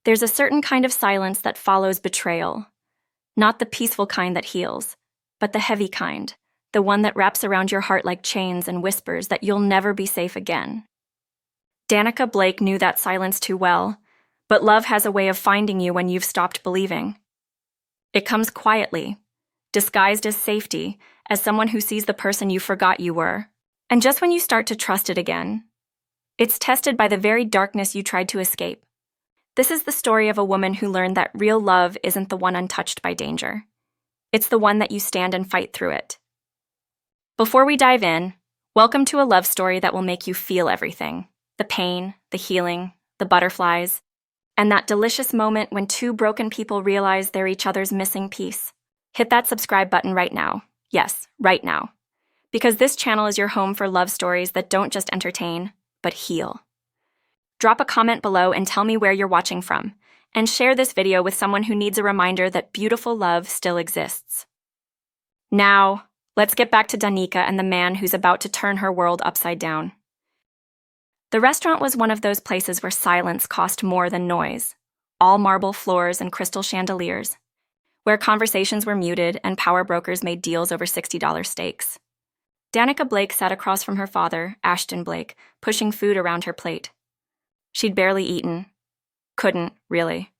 There's a certain kind of silence that follows betrayal. Not the peaceful kind that heals, but the heavy kind, the one that wraps around your heart like chains and whispers that you'll never be safe again. Danika Blake knew that silence too well, but love has a way of finding you when you've stopped believing. It comes quietly, disguised as safety, as someone who sees the person you forgot you were. And just when you start to trust it again, it's tested by the very darkness you tried to escape. This is the story of a woman who learned that real love isn't the one untouched by danger. It's the one that you stand and fight through it. Before we dive in, welcome to a love story that will make you feel everything. The pain, the healing, the butterflies, and that delicious moment when two broken people realize they're each other's missing piece. Hit that subscribe button right now. Yes, right now. Because this channel is your home for love stories that don't just entertain, but heal. Drop a comment below and tell me where you're watching from, and share this video with someone who needs a reminder that beautiful love still exists. Now, let's get back to Danika and the man who's about to turn her world upside down. The restaurant was one of those places where silence cost more than noise, all marble floors and crystal chandeliers, where conversations were muted and power brokers made deals over $60 steaks. Danika Blake sat across from her father, Ashton Blake, pushing food around her plate. She'd barely eaten. Couldn't, really.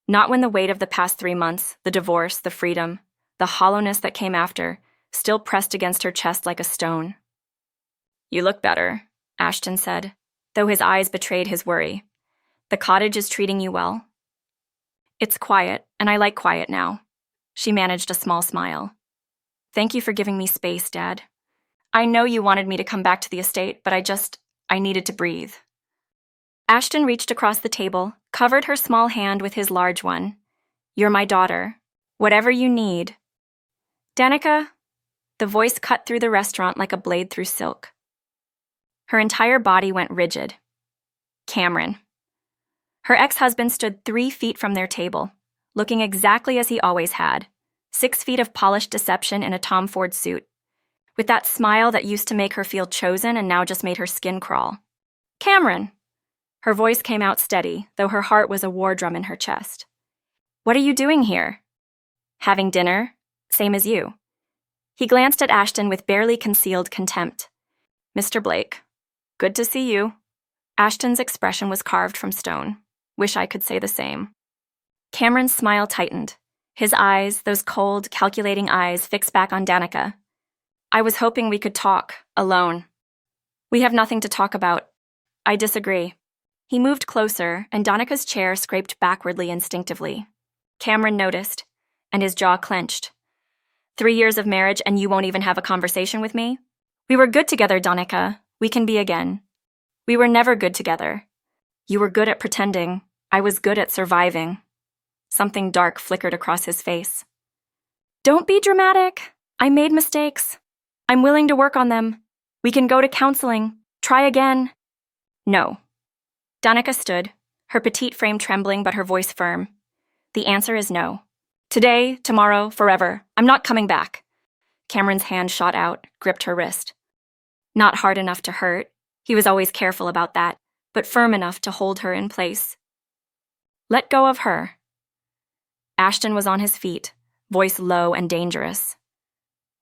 Not when the weight of the past 3 months, the divorce, the freedom, the hollowness that came after, still pressed against her chest like a stone. "You look better," Ashton said, though his eyes betrayed his worry. "The cottage is treating you well?" "It's quiet, and I like quiet now." She managed a small smile. "Thank you for giving me space, Dad. I know you wanted me to come back to the estate, but I needed to breathe." Ashton reached across the table, covered her small hand with his large one. "You're my daughter. Whatever you need." "Danika," the voice cut through the restaurant like a blade through silk. Her entire body went rigid. Cameron. Her ex-husband stood 3 feet from their table, looking exactly as he always had, 6 feet of polished deception in a Tom Ford suit, with that smile that used to make her feel chosen and now just made her skin crawl. "Cameron!" Her voice came out steady, though her heart was a war drum in her chest. "What are you doing here?" "Having dinner, same as you." He glanced at Ashton with barely concealed contempt. "Mr. Blake, good to see you." Ashton's expression was carved from stone. Wish I could say the same. Cameron's smile tightened. His eyes, those cold, calculating eyes, fixed back on Danika. "I was hoping we could talk, alone." "We have nothing to talk about." "I disagree." He moved closer, and Danika's chair scraped backwardly instinctively. Cameron noticed, and his jaw clenched. 3 years of marriage and you won't even have a conversation with me? "We were good together, Danika. We can be again." "We were never good together. You were good at pretending. I was good at surviving." Something dark flickered across his face. "Don't be dramatic. I made mistakes. I'm willing to work on them. We can go to counseling. Try again." "No." Danika stood, her petite frame trembling but her voice firm. "The answer is no. Today, tomorrow, forever. I'm not coming back." Cameron's hand shot out, gripped her wrist. Not hard enough to hurt. He was always careful about that, but firm enough to hold her in place. "Let go of her." Ashton was on his feet, voice low and dangerous.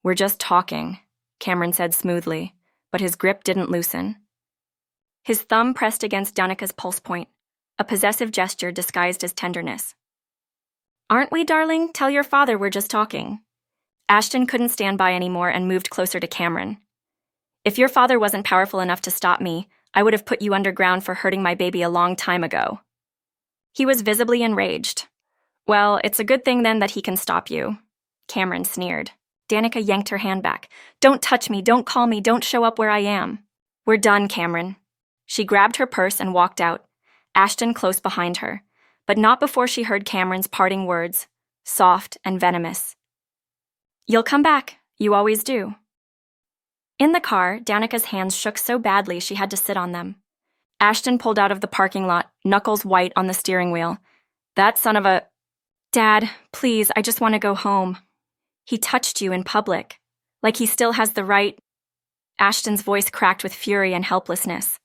"We're just talking," Cameron said smoothly, but his grip didn't loosen. His thumb pressed against Danika's pulse point, a possessive gesture disguised as tenderness. "Aren't we, darling? Tell your father we're just talking." Ashton couldn't stand by anymore and moved closer to Cameron. "If your father wasn't powerful enough to stop me, I would have put you underground for hurting my baby a long time ago." He was visibly enraged. "Well, it's a good thing then that he can stop you." Cameron sneered. Danika yanked her hand back. "Don't touch me, don't call me, don't show up where I am." "We're done, Cameron." She grabbed her purse and walked out, Ashton close behind her, but not before she heard Cameron's parting words, soft and venomous. "You'll come back. You always do." In the car, Danika's hands shook so badly she had to sit on them. Ashton pulled out of the parking lot, knuckles white on the steering wheel. "That son of a—" "Dad, please, I just want to go home." "He touched you in public. Like he still has the right—" Ashton's voice cracked with fury and helplessness.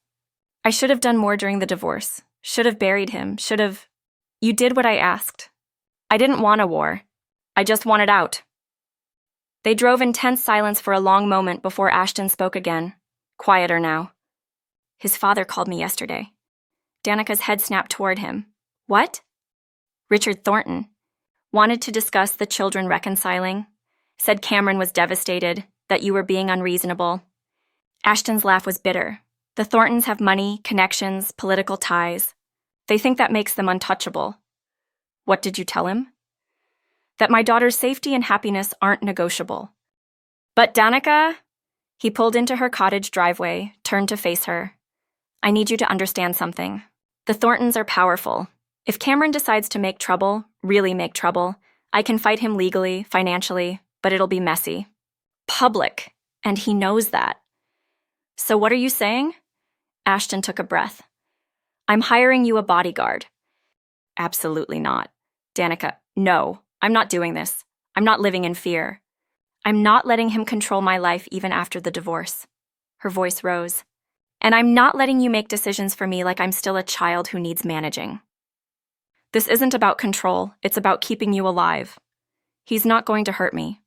"I should have done more during the divorce. Should have buried him. Should have—" You did what I asked. I didn't want a war. I just wanted out. They drove in tense silence for a long moment before Ashton spoke again, quieter now. His father called me yesterday. Danika's head snapped toward him. What? Richard Thornton. Wanted to discuss the children reconciling. Said Cameron was devastated, that you were being unreasonable. Ashton's laugh was bitter. The Thorntons have money, connections, political ties. They think that makes them untouchable. What did you tell him? That my daughter's safety and happiness aren't negotiable. But Danika, he pulled into her cottage driveway, turned to face her. I need you to understand something. The Thorntons are powerful. If Cameron decides to make trouble, really make trouble, I can fight him legally, financially, but it'll be messy. Public, and he knows that. So what are you saying? Ashton took a breath. I'm hiring you a bodyguard. Absolutely not. Danika, no, I'm not doing this. I'm not living in fear. I'm not letting him control my life even after the divorce. Her voice rose. And I'm not letting you make decisions for me like I'm still a child who needs managing. This isn't about control, it's about keeping you alive. He's not going to hurt me.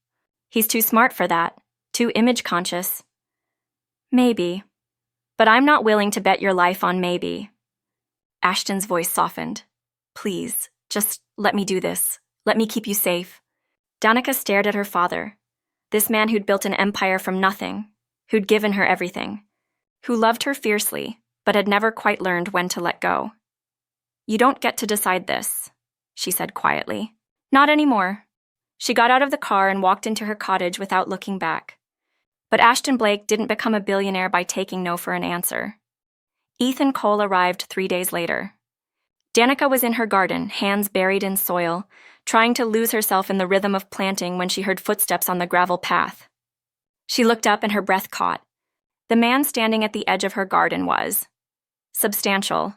He's too smart for that, too image conscious. Maybe. But I'm not willing to bet your life on maybe. Ashton's voice softened. Please, just let me do this. Let me keep you safe. Danika stared at her father. This man who'd built an empire from nothing, who'd given her everything, who loved her fiercely, but had never quite learned when to let go. You don't get to decide this, she said quietly. Not anymore. She got out of the car and walked into her cottage without looking back. But Ashton Blake didn't become a billionaire by taking no for an answer. Ethan Cole arrived 3 days later. Danika was in her garden, hands buried in soil, trying to lose herself in the rhythm of planting when she heard footsteps on the gravel path. She looked up and her breath caught. The man standing at the edge of her garden was substantial.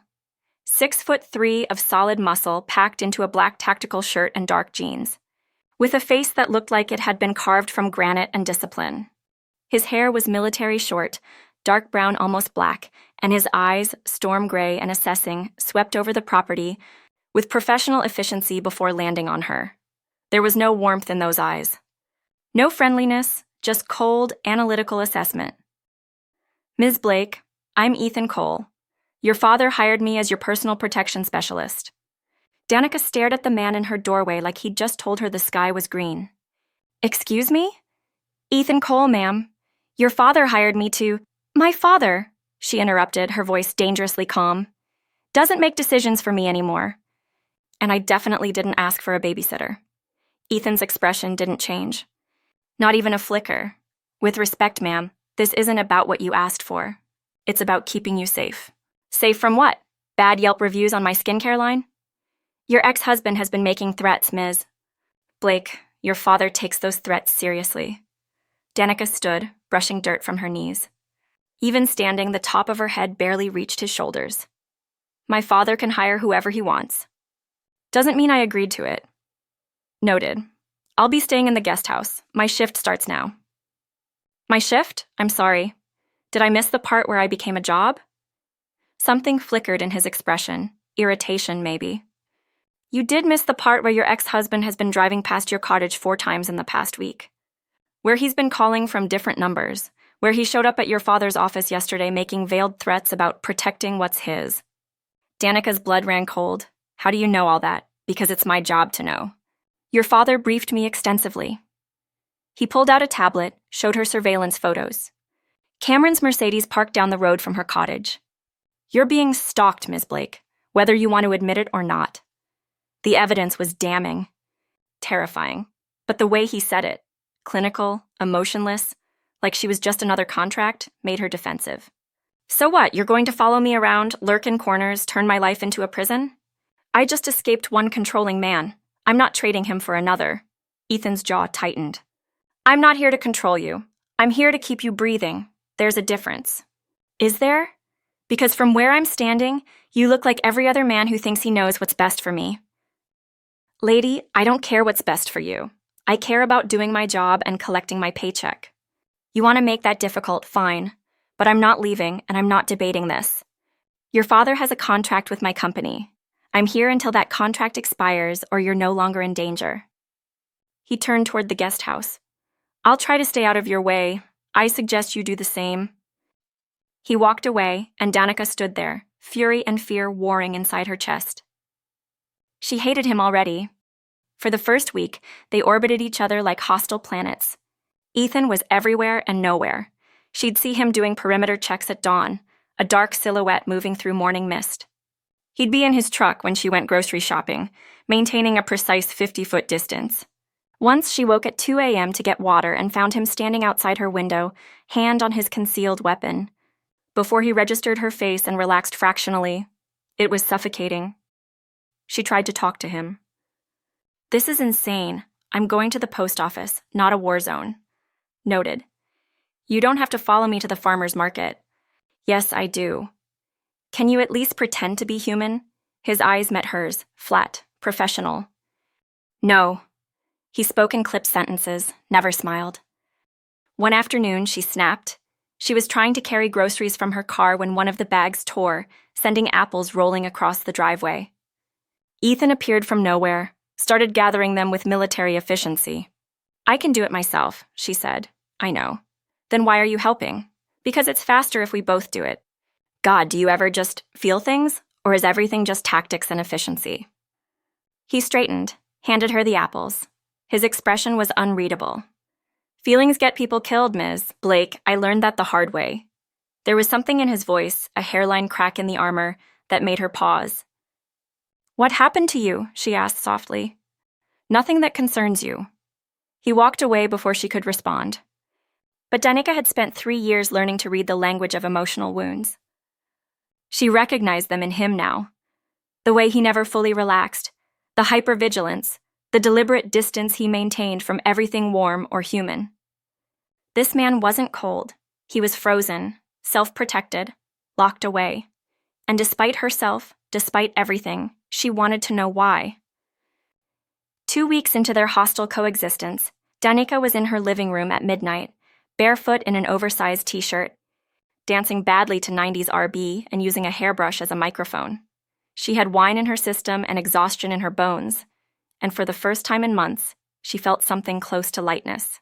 6'3" of solid muscle packed into a black tactical shirt and dark jeans, with a face that looked like it had been carved from granite and discipline. His hair was military short, dark brown almost black, and his eyes, storm gray and assessing, swept over the property with professional efficiency before landing on her. There was no warmth in those eyes. No friendliness, just cold, analytical assessment. Ms. Blake, I'm Ethan Cole. Your father hired me as your personal protection specialist. Danika stared at the man in her doorway like he'd just told her the sky was green. Excuse me? Ethan Cole, ma'am. Your father hired me to— My father, she interrupted, her voice dangerously calm, doesn't make decisions for me anymore. And I definitely didn't ask for a babysitter. Ethan's expression didn't change. Not even a flicker. With respect, ma'am, this isn't about what you asked for. It's about keeping you safe. Safe from what? Bad Yelp reviews on my skincare line? Your ex-husband has been making threats, Ms. Blake, your father takes those threats seriously. Danika stood, brushing dirt from her knees. Even standing, the top of her head barely reached his shoulders. My father can hire whoever he wants. Doesn't mean I agreed to it. Noted. I'll be staying in the guest house. My shift starts now. My shift? I'm sorry. Did I miss the part where I became a job? Something flickered in his expression. Irritation, maybe. You did miss the part where your ex-husband has been driving past your cottage 4 times in the past week. Where he's been calling from different numbers. Where he showed up at your father's office yesterday making veiled threats about protecting what's his. Danika's blood ran cold. How do you know all that? Because it's my job to know. Your father briefed me extensively. He pulled out a tablet, showed her surveillance photos. Cameron's Mercedes parked down the road from her cottage. You're being stalked, Ms. Blake, whether you want to admit it or not. The evidence was damning. Terrifying. But the way he said it, clinical, emotionless, like she was just another contract, made her defensive. So what, you're going to follow me around, lurk in corners, turn my life into a prison? I just escaped one controlling man. I'm not trading him for another. Ethan's jaw tightened. I'm not here to control you. I'm here to keep you breathing. There's a difference. Is there? Because from where I'm standing, you look like every other man who thinks he knows what's best for me. Lady, I don't care what's best for you. I care about doing my job and collecting my paycheck. You want to make that difficult, fine. But I'm not leaving, and I'm not debating this. Your father has a contract with my company. I'm here until that contract expires or you're no longer in danger. He turned toward the guest house. I'll try to stay out of your way. I suggest you do the same. He walked away, and Danika stood there, fury and fear warring inside her chest. She hated him already. For the first week, they orbited each other like hostile planets. Ethan was everywhere and nowhere. She'd see him doing perimeter checks at dawn, a dark silhouette moving through morning mist. He'd be in his truck when she went grocery shopping, maintaining a precise 50-foot distance. Once she woke at 2 a.m. to get water and found him standing outside her window, hand on his concealed weapon. Before he registered her face and relaxed fractionally, it was suffocating. She tried to talk to him. This is insane. I'm going to the post office, not a war zone. Noted. You don't have to follow me to the farmer's market. Yes, I do. Can you at least pretend to be human? His eyes met hers, flat, professional. No. He spoke in clipped sentences, never smiled. One afternoon, she snapped. She was trying to carry groceries from her car when one of the bags tore, sending apples rolling across the driveway. Ethan appeared from nowhere, started gathering them with military efficiency. I can do it myself, she said. I know. Then why are you helping? Because it's faster if we both do it. God, do you ever just feel things? Or is everything just tactics and efficiency? He straightened, handed her the apples. His expression was unreadable. Feelings get people killed, Ms. Blake. I learned that the hard way. There was something in his voice, a hairline crack in the armor, that made her pause. What happened to you? She asked softly. Nothing that concerns you. He walked away before she could respond. But Danika had spent 3 years learning to read the language of emotional wounds. She recognized them in him now. The way he never fully relaxed, the hypervigilance, the deliberate distance he maintained from everything warm or human. This man wasn't cold. He was frozen, self-protected, locked away. And despite herself, despite everything, she wanted to know why. 2 weeks into their hostile coexistence, Danika was in her living room at midnight, barefoot in an oversized t-shirt, dancing badly to 90s R&B and using a hairbrush as a microphone. She had wine in her system and exhaustion in her bones, and for the first time in months, she felt something close to lightness.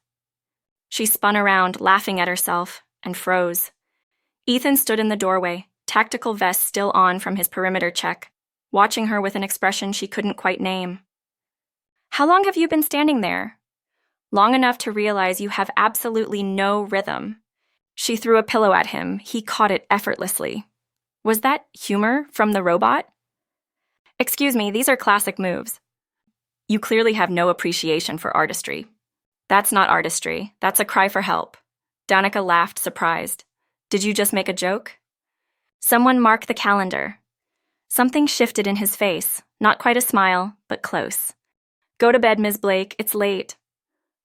She spun around, laughing at herself, and froze. Ethan stood in the doorway, tactical vest still on from his perimeter check, watching her with an expression she couldn't quite name. How long have you been standing there? Long enough to realize you have absolutely no rhythm. She threw a pillow at him. He caught it effortlessly. Was that humor from the robot? Excuse me, these are classic moves. You clearly have no appreciation for artistry. That's not artistry. That's a cry for help. Danika laughed, surprised. Did you just make a joke? Someone mark the calendar. Something shifted in his face. Not quite a smile, but close. Go to bed, Ms. Blake. It's late.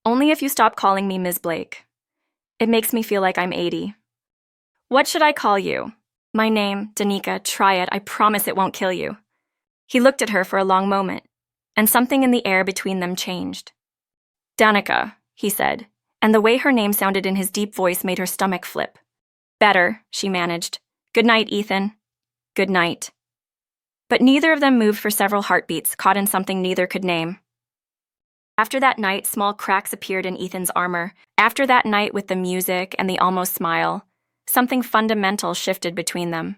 Only if you stop calling me Ms. Blake. It makes me feel like I'm 80. What should I call you? My name, Danika. Try it. I promise it won't kill you. He looked at her for a long moment, and something in the air between them changed. Danika, he said, and the way her name sounded in his deep voice made her stomach flip. Better, she managed. Good night, Ethan. Good night. But neither of them moved for several heartbeats, caught in something neither could name. After that night, small cracks appeared in Ethan's armor. After that night with the music and the almost smile, something fundamental shifted between them.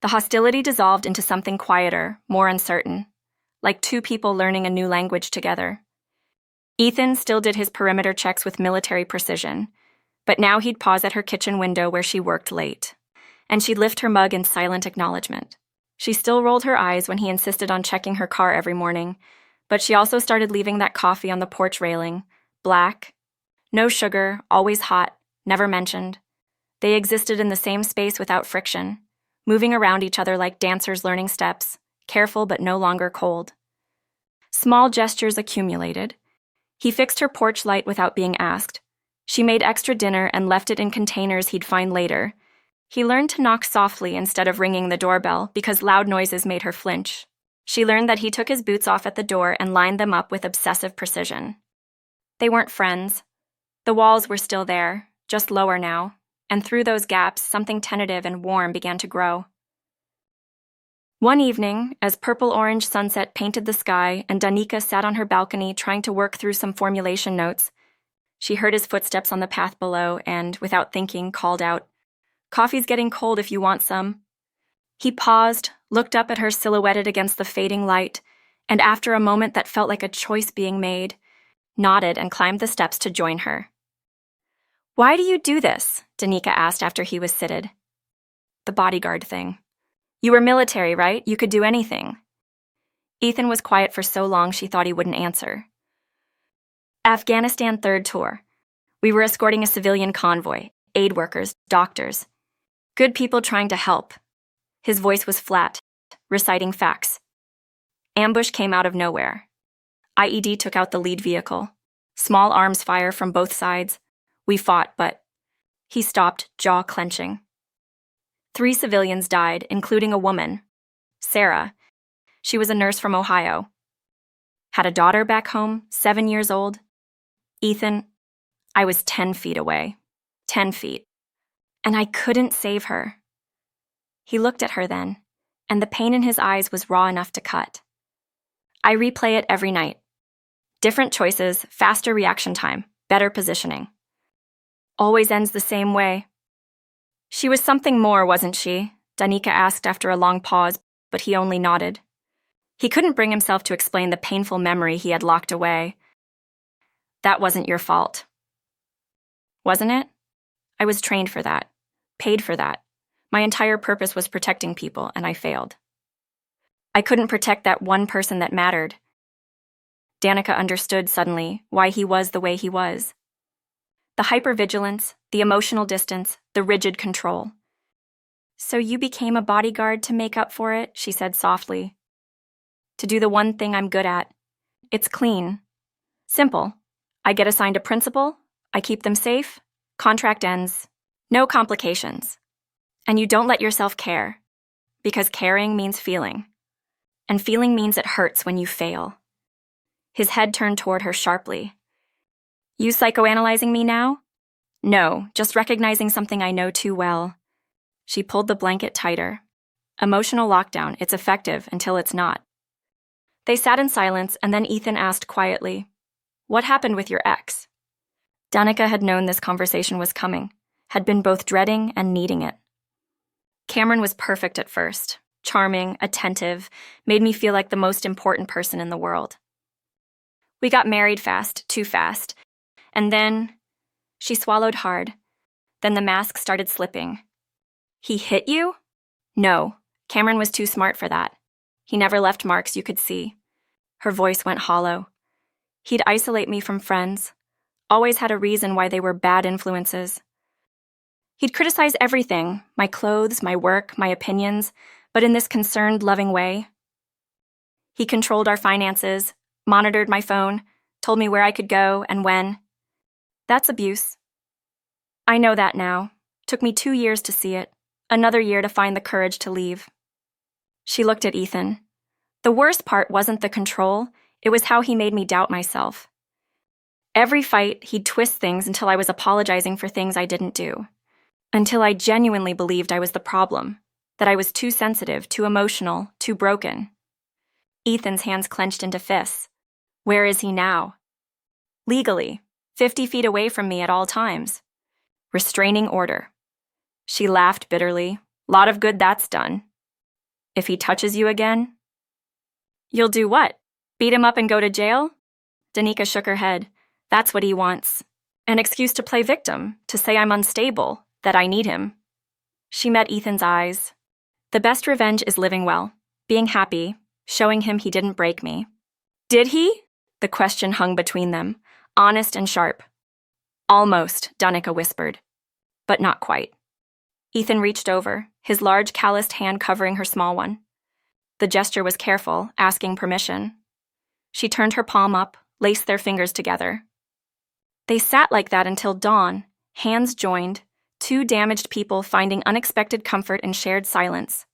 The hostility dissolved into something quieter, more uncertain, like two people learning a new language together. Ethan still did his perimeter checks with military precision, but now he'd pause at her kitchen window where she worked late, and she'd lift her mug in silent acknowledgement. She still rolled her eyes when he insisted on checking her car every morning, but she also started leaving that coffee on the porch railing, black, no sugar, always hot, never mentioned. They existed in the same space without friction, moving around each other like dancers learning steps, careful but no longer cold. Small gestures accumulated. He fixed her porch light without being asked. She made extra dinner and left it in containers he'd find later. He learned to knock softly instead of ringing the doorbell because loud noises made her flinch. She learned that he took his boots off at the door and lined them up with obsessive precision. They weren't friends. The walls were still there, just lower now, and through those gaps, something tentative and warm began to grow. One evening, as purple-orange sunset painted the sky and Danika sat on her balcony trying to work through some formulation notes, she heard his footsteps on the path below and, without thinking, called out, "Coffee's getting cold if you want some." He paused, looked up at her silhouetted against the fading light, and after a moment that felt like a choice being made, nodded and climbed the steps to join her. "Why do you do this?" Danika asked after he was seated. "The bodyguard thing. You were military, right? You could do anything." Ethan was quiet for so long she thought he wouldn't answer. "Afghanistan third tour. We were escorting a civilian convoy, aid workers, doctors. Good people trying to help." His voice was flat, reciting facts. Ambush came out of nowhere. IED took out the lead vehicle. Small arms fire from both sides. We fought, but... He stopped, jaw clenching. 3 civilians died, including a woman, Sarah. She was a nurse from Ohio. Had a daughter back home, 7 years old. Ethan, I was 10 feet away. 10 feet. And I couldn't save her. He looked at her then, and the pain in his eyes was raw enough to cut. I replay it every night. Different choices, faster reaction time, better positioning. Always ends the same way. "She was something more, wasn't she?" Danika asked after a long pause, but he only nodded. He couldn't bring himself to explain the painful memory he had locked away. "That wasn't your fault." "Wasn't it? I was trained for that, paid for that. My entire purpose was protecting people, and I failed. I couldn't protect that one person that mattered." Danika understood suddenly why he was the way he was. The hypervigilance, the emotional distance, the rigid control. "So you became a bodyguard to make up for it," she said softly. "To do the one thing I'm good at. It's clean. Simple. I get assigned a principal, I keep them safe, contract ends. No complications. And you don't let yourself care, because caring means feeling. And feeling means it hurts when you fail." His head turned toward her sharply. "You psychoanalyzing me now?" "No, just recognizing something I know too well." She pulled the blanket tighter. Emotional lockdown, it's effective until it's not. They sat in silence, and then Ethan asked quietly, "What happened with your ex?" Danika had known this conversation was coming, had been both dreading and needing it. "Cameron was perfect at first, charming, attentive, made me feel like the most important person in the world. We got married fast, too fast, and then..." She swallowed hard. Then the mask started slipping. "He hit you?" "No, Cameron was too smart for that. He never left marks you could see." Her voice went hollow. "He'd isolate me from friends. Always had a reason why they were bad influences. He'd criticize everything, my clothes, my work, my opinions, but in this concerned, loving way. He controlled our finances, monitored my phone, told me where I could go and when. That's abuse. I know that now. Took me 2 years to see it, another year to find the courage to leave." She looked at Ethan. The worst part wasn't the control, it was how he made me doubt myself. Every fight, he'd twist things until I was apologizing for things I didn't do. Until I genuinely believed I was the problem, that I was too sensitive, too emotional, too broken. Ethan's hands clenched into fists. Where is he now? Legally, 50 feet away from me at all times. Restraining order. She laughed bitterly. Lot of good that's done. If he touches you again? You'll do what? Beat him up and go to jail? Danika shook her head. That's what he wants. An excuse to play victim, to say I'm unstable, that I need him. She met Ethan's eyes. The best revenge is living well, being happy, showing him he didn't break me. Did he? The question hung between them, honest and sharp. Almost, Danika whispered. But not quite. Ethan reached over, his large calloused hand covering her small one. The gesture was careful, asking permission. She turned her palm up, laced their fingers together. They sat like that until dawn, hands joined, 2 damaged people finding unexpected comfort in shared silence.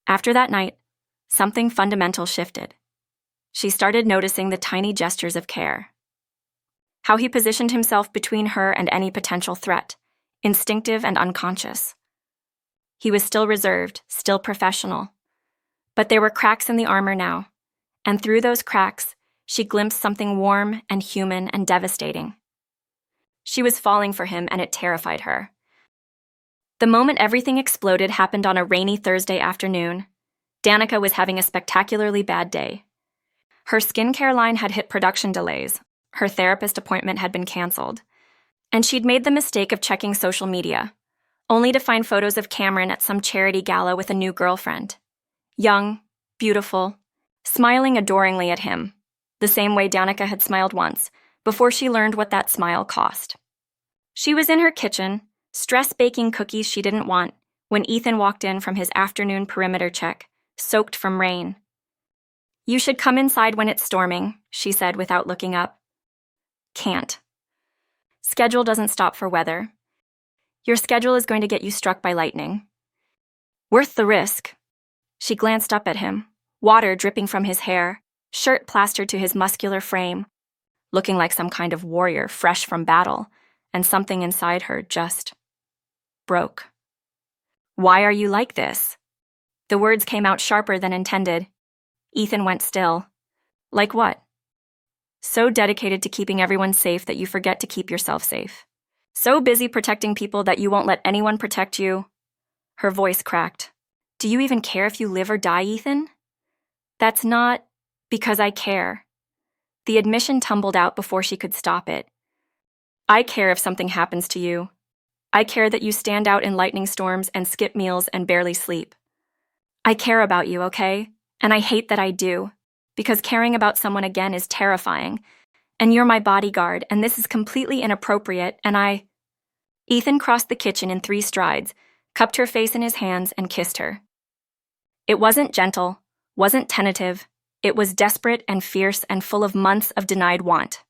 After that night, something fundamental shifted. She started noticing the tiny gestures of care. How he positioned himself between her and any potential threat, instinctive and unconscious. He was still reserved, still professional, But there were cracks in the armor now, and through those cracks, she glimpsed something warm and human and devastating. She was falling for him, and it terrified her. The moment everything exploded happened on a rainy Thursday afternoon. Danika was having a spectacularly bad day. Her skincare line had hit production delays, her therapist appointment had been canceled, and she'd made the mistake of checking social media, only to find photos of Cameron at some charity gala with a new girlfriend. Young, beautiful, smiling adoringly at him, the same way Danika had smiled once, before she learned what that smile cost. She was in her kitchen, stress-baking cookies she didn't want, when Ethan walked in from his afternoon perimeter check, soaked from rain. "You should come inside when it's storming," she said without looking up. "Can't. Schedule doesn't stop for weather. Your schedule is going to get you struck by lightning." "Worth the risk." She glanced up at him, water dripping from his hair, shirt plastered to his muscular frame, looking like some kind of warrior fresh from battle, and something inside her just broke. "Why are you like this?" The words came out sharper than intended. Ethan went still. "Like what?" "So dedicated to keeping everyone safe that you forget to keep yourself safe. So busy protecting people that you won't let anyone protect you." Her voice cracked. "Do you even care if you live or die, Ethan?" "That's not because I care." The admission tumbled out before she could stop it. "I care if something happens to you. I care that you stand out in lightning storms and skip meals and barely sleep. I care about you, okay? And I hate that I do, because caring about someone again is terrifying. And you're my bodyguard, and this is completely inappropriate, and I—" Ethan crossed the kitchen in 3 strides, cupped her face in his hands, and kissed her. It wasn't gentle, wasn't tentative. It was desperate and fierce and full of months of denied want.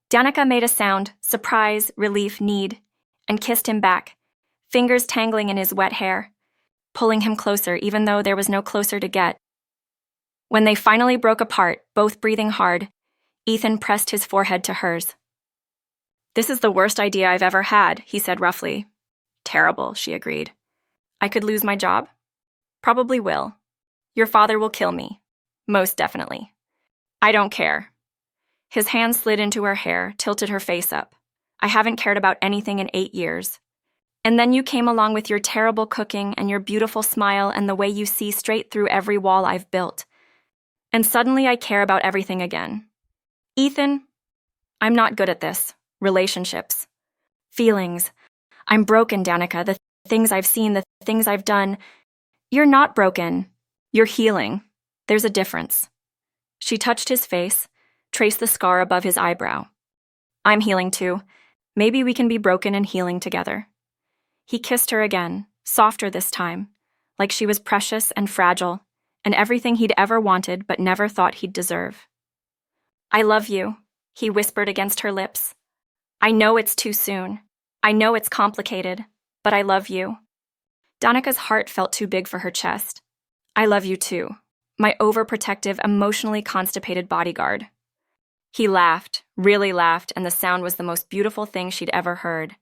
Danika made a sound, surprise, relief, need, and kissed him back, fingers tangling in his wet hair, pulling him closer even though there was no closer to get. When they finally broke apart, both breathing hard, Ethan pressed his forehead to hers. "This is the worst idea I've ever had," he said roughly. "Terrible," she agreed. "I could lose my job?" "Probably will. Your father will kill me. Most definitely. I don't care." His hand slid into her hair, tilted her face up. "I haven't cared about anything in 8 years. And then you came along with your terrible cooking and your beautiful smile and the way you see straight through every wall I've built. And suddenly I care about everything again. Ethan, I'm not good at this. Relationships. Feelings. I'm broken, Danika. The things I've seen, the things I've done. You're not broken. You're healing. There's a difference." She touched his face, traced the scar above his eyebrow. "I'm healing too. Maybe we can be broken and healing together." He kissed her again, softer this time, like she was precious and fragile, and everything he'd ever wanted but never thought he'd deserve. "I love you," he whispered against her lips. "I know it's too soon. I know it's complicated, but I love you." Danika's heart felt too big for her chest. "I love you too, my overprotective, emotionally constipated bodyguard." He laughed, really laughed, and the sound was the most beautiful thing she'd ever heard.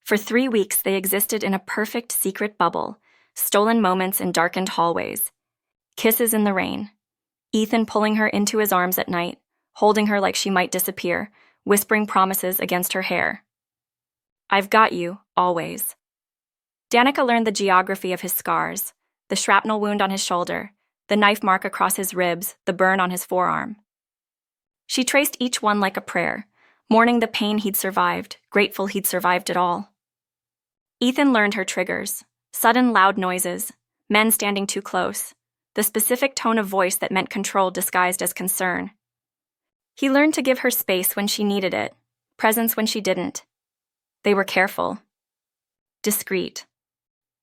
For 3 weeks, they existed in a perfect secret bubble, stolen moments in darkened hallways, kisses in the rain, Ethan pulling her into his arms at night, holding her like she might disappear, whispering promises against her hair. "I've got you, always." Danika learned the geography of his scars, the shrapnel wound on his shoulder, the knife mark across his ribs, the burn on his forearm. She traced each one like a prayer, mourning the pain he'd survived, grateful he'd survived it all. Ethan learned her triggers, sudden loud noises, men standing too close, the specific tone of voice that meant control disguised as concern. He learned to give her space when she needed it, presence when she didn't. They were careful. Discreet.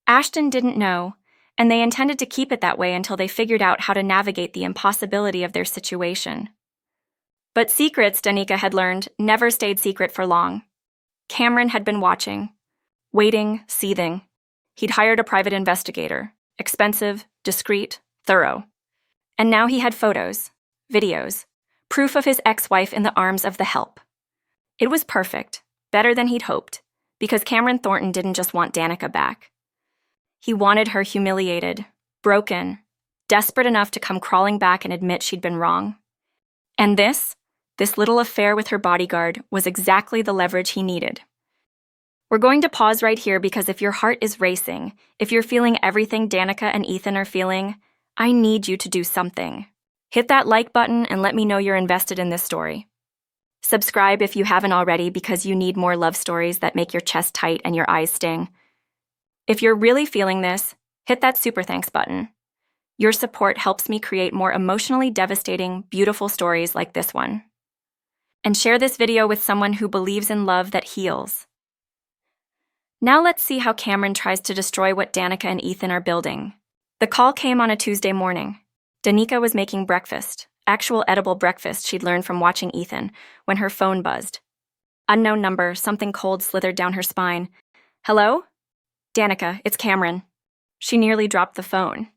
Ashton didn't know, and they intended to keep it that way until they figured out how to navigate the impossibility of their situation. But secrets, Danika had learned, never stayed secret for long. Cameron had been watching, waiting, seething. He'd hired a private investigator, expensive, discreet, thorough. And now he had photos, videos, proof of his ex-wife in the arms of the help. It was perfect, better than he'd hoped, because Cameron Thornton didn't just want Danika back. He wanted her humiliated, broken, desperate enough to come crawling back and admit she'd been wrong. And this little affair with her bodyguard was exactly the leverage he needed. We're going to pause right here because if your heart is racing, if you're feeling everything Danika and Ethan are feeling, I need you to do something. Hit that like button and let me know you're invested in this story. Subscribe if you haven't already because you need more love stories that make your chest tight and your eyes sting. If you're really feeling this, hit that super thanks button. Your support helps me create more emotionally devastating, beautiful stories like this one. And share this video with someone who believes in love that heals. Now let's see how Cameron tries to destroy what Danika and Ethan are building. The call came on a Tuesday morning. Danika was making breakfast, actual edible breakfast she'd learned from watching Ethan, when her phone buzzed. Unknown number, something cold slithered down her spine. Hello? Danika, it's Cameron. She nearly dropped the phone.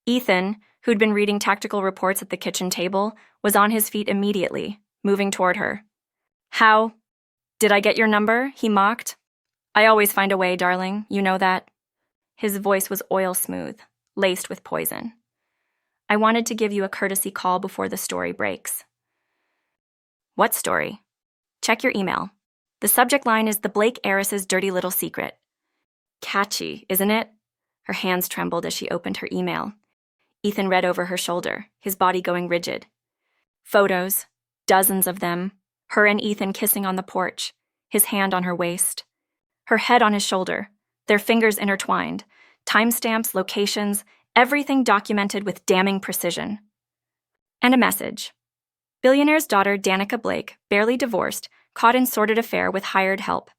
Ethan, who'd been reading tactical reports at the kitchen table, was on his feet immediately, moving toward her. How? Did I get your number? He mocked. I always find a way, darling, you know that. His voice was oil smooth, laced with poison. I wanted to give you a courtesy call before the story breaks. What story? Check your email. The subject line is the Blake heiress's dirty little secret. Catchy, isn't it? Her hands trembled as she opened her email. Ethan read over her shoulder, his body going rigid. Photos, dozens of them, her and Ethan kissing on the porch, his hand on her waist. Her head on his shoulder, their fingers intertwined, timestamps, locations, everything documented with damning precision. And a message. Billionaire's daughter Danika Blake, barely divorced, caught in sordid affair with hired help.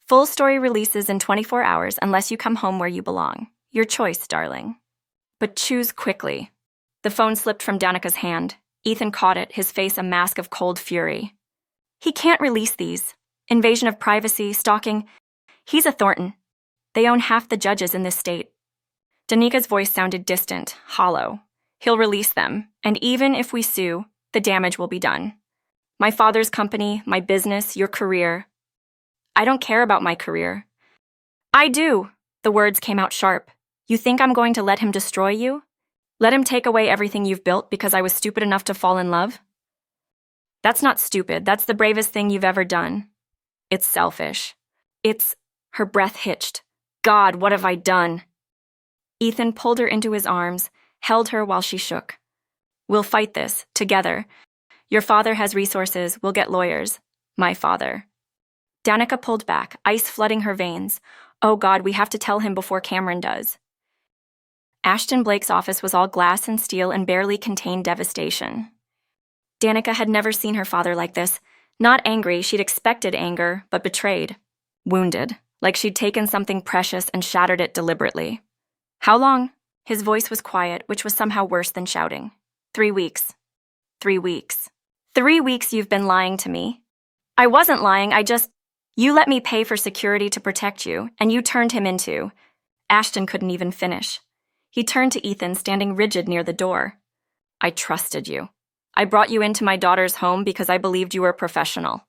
Full story releases in 24 hours unless you come home where you belong. Your choice, darling. But choose quickly. The phone slipped from Danika's hand. Ethan caught it, his face a mask of cold fury. He can't release these. Invasion of privacy, stalking. He's a Thornton. They own half the judges in this state. Danika's voice sounded distant, hollow. He'll release them, and even if we sue, the damage will be done. My father's company, my business, your career. I don't care about my career. I do. The words came out sharp. You think I'm going to let him destroy you? Let him take away everything you've built because I was stupid enough to fall in love? That's not stupid. That's the bravest thing you've ever done. It's selfish. Her breath hitched. God, what have I done? Ethan pulled her into his arms, held her while she shook. We'll fight this, together. Your father has resources, we'll get lawyers. My father. Danika pulled back, ice flooding her veins. Oh God, we have to tell him before Cameron does. Ashton Blake's office was all glass and steel and barely contained devastation. Danika had never seen her father like this. Not angry, she'd expected anger, but betrayed. Wounded, like she'd taken something precious and shattered it deliberately. How long? His voice was quiet, which was somehow worse than shouting. 3 weeks. 3 weeks. 3 weeks you've been lying to me. I wasn't lying, You let me pay for security to protect you, and you turned him into. Ashton couldn't even finish. He turned to Ethan, standing rigid near the door. I trusted you. I brought you into my daughter's home because I believed you were professional.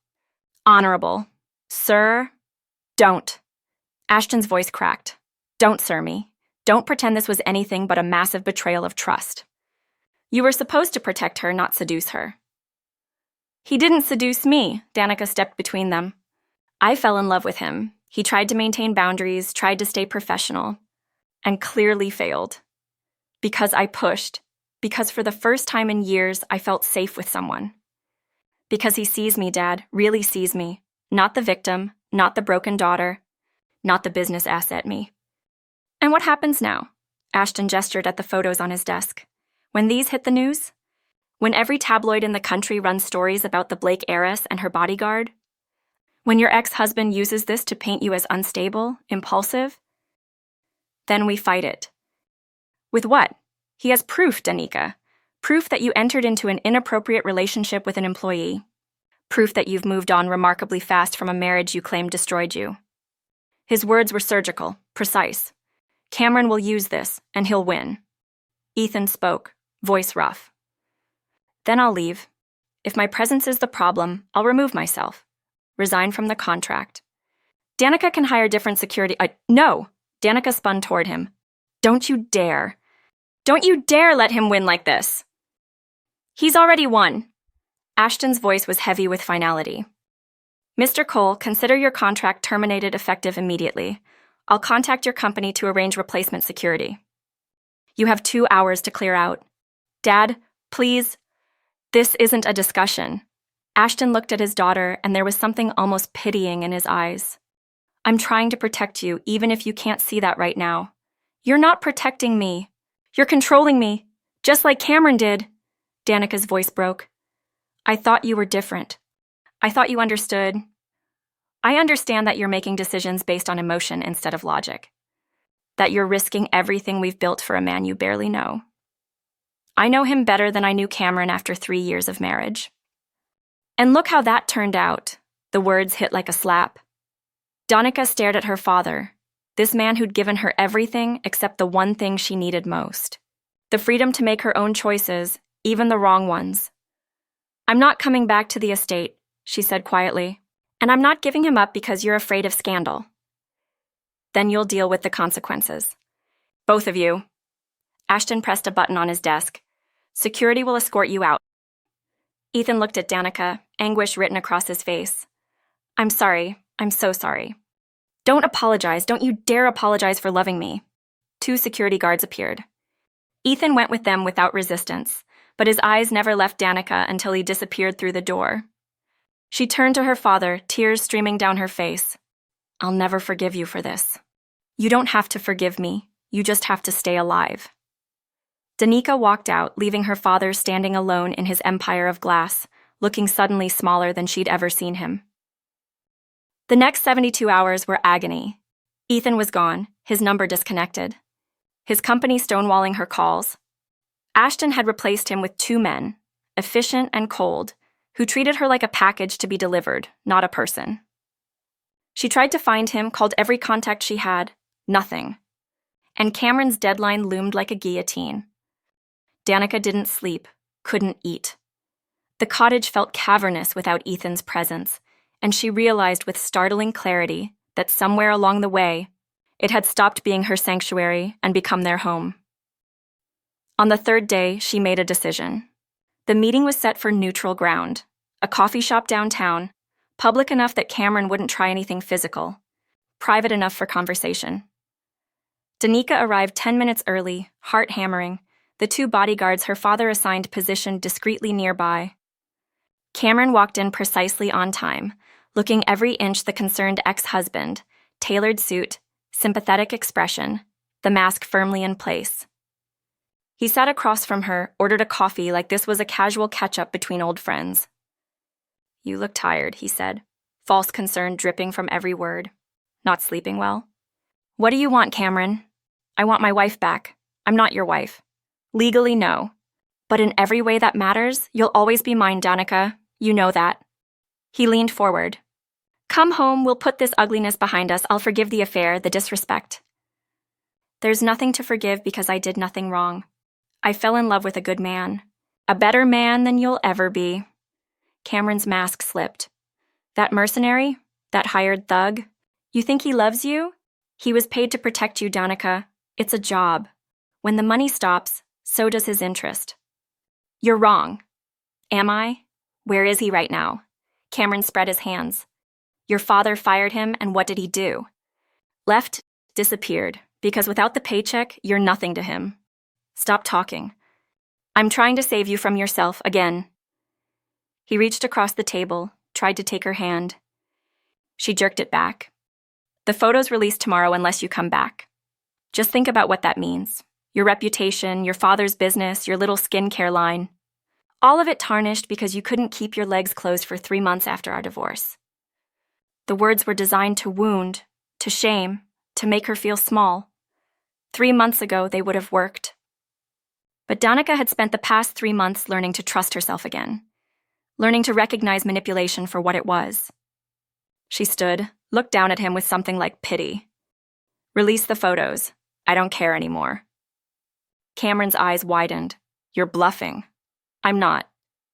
Honorable. Sir? Don't. Ashton's voice cracked. Don't sir me. Don't pretend this was anything but a massive betrayal of trust. You were supposed to protect her, not seduce her. He didn't seduce me, Danika stepped between them. I fell in love with him. He tried to maintain boundaries, tried to stay professional, and clearly failed. Because I pushed. Because for the first time in years, I felt safe with someone. Because he sees me, Dad, really sees me. Not the victim, not the broken daughter, not the business asset me. And what happens now? Ashton gestured at the photos on his desk. When these hit the news? When every tabloid in the country runs stories about the Blake heiress and her bodyguard? When your ex-husband uses this to paint you as unstable, impulsive? Then we fight it. With what? He has proof, Danika. Proof that you entered into an inappropriate relationship with an employee. Proof that you've moved on remarkably fast from a marriage you claimed destroyed you. His words were surgical, precise. Cameron will use this, and he'll win. Ethan spoke, voice rough. Then I'll leave. If my presence is the problem, I'll remove myself. Resign from the contract. Danika can hire different security. No! Danika spun toward him. Don't you dare. Don't you dare let him win like this. He's already won. Ashton's voice was heavy with finality. Mr. Cole, consider your contract terminated effective immediately. I'll contact your company to arrange replacement security. You have 2 hours to clear out. Dad, please. This isn't a discussion. Ashton looked at his daughter, and there was something almost pitying in his eyes. I'm trying to protect you, even if you can't see that right now. You're not protecting me. You're controlling me, just like Cameron did. Danika's voice broke. I thought you were different. I thought you understood. I understand that you're making decisions based on emotion instead of logic. That you're risking everything we've built for a man you barely know. I know him better than I knew Cameron after 3 years of marriage. And look how that turned out. The words hit like a slap. Danika stared at her father, this man who'd given her everything except the one thing she needed most. The freedom to make her own choices, even the wrong ones. I'm not coming back to the estate, she said quietly. And I'm not giving him up because you're afraid of scandal. Then you'll deal with the consequences. Both of you. Ashton pressed a button on his desk. Security will escort you out. Ethan looked at Danika, anguish written across his face. I'm sorry. I'm so sorry. Don't apologize. Don't you dare apologize for loving me. 2 security guards appeared. Ethan went with them without resistance, but his eyes never left Danika until he disappeared through the door. She turned to her father, tears streaming down her face. I'll never forgive you for this. You don't have to forgive me. You just have to stay alive. Danika walked out, leaving her father standing alone in his empire of glass, looking suddenly smaller than she'd ever seen him. The next 72 hours were agony. Ethan was gone, his number disconnected. His company stonewalling her calls. Ashton had replaced him with 2 men, efficient and cold, who treated her like a package to be delivered, not a person. She tried to find him, called every contact she had, nothing. And Cameron's deadline loomed like a guillotine. Danika didn't sleep, couldn't eat. The cottage felt cavernous without Ethan's presence, and she realized with startling clarity that somewhere along the way, it had stopped being her sanctuary and become their home. On the 3rd day, she made a decision. The meeting was set for neutral ground, a coffee shop downtown, public enough that Cameron wouldn't try anything physical, private enough for conversation. Danika arrived 10 minutes early, heart hammering, the 2 bodyguards her father assigned positioned discreetly nearby. Cameron walked in precisely on time, looking every inch the concerned ex-husband, tailored suit, sympathetic expression, the mask firmly in place. He sat across from her, ordered a coffee like this was a casual catch-up between old friends. You look tired, he said, false concern dripping from every word. Not sleeping well? What do you want, Cameron? I want my wife back. I'm not your wife. Legally, no. But in every way that matters, you'll always be mine, Danika. You know that. He leaned forward. Come home, we'll put this ugliness behind us. I'll forgive the affair, the disrespect. There's nothing to forgive because I did nothing wrong. I fell in love with a good man. A better man than you'll ever be. Cameron's mask slipped. That mercenary? That hired thug? You think he loves you? He was paid to protect you, Danika. It's a job. When the money stops, so does his interest. You're wrong. Am I? Where is he right now? Cameron spread his hands. Your father fired him, and what did he do? Left, disappeared, because without the paycheck, you're nothing to him. Stop talking. I'm trying to save you from yourself again. He reached across the table, tried to take her hand. She jerked it back. The photo's released tomorrow unless you come back. Just think about what that means. Your reputation, your father's business, your little skincare line. All of it tarnished because you couldn't keep your legs closed for 3 months after our divorce. The words were designed to wound, to shame, to make her feel small. 3 months ago, they would have worked. But Danika had spent the past 3 months learning to trust herself again, learning to recognize manipulation for what it was. She stood, looked down at him with something like pity. Release the photos. I don't care anymore. Cameron's eyes widened. You're bluffing. I'm not.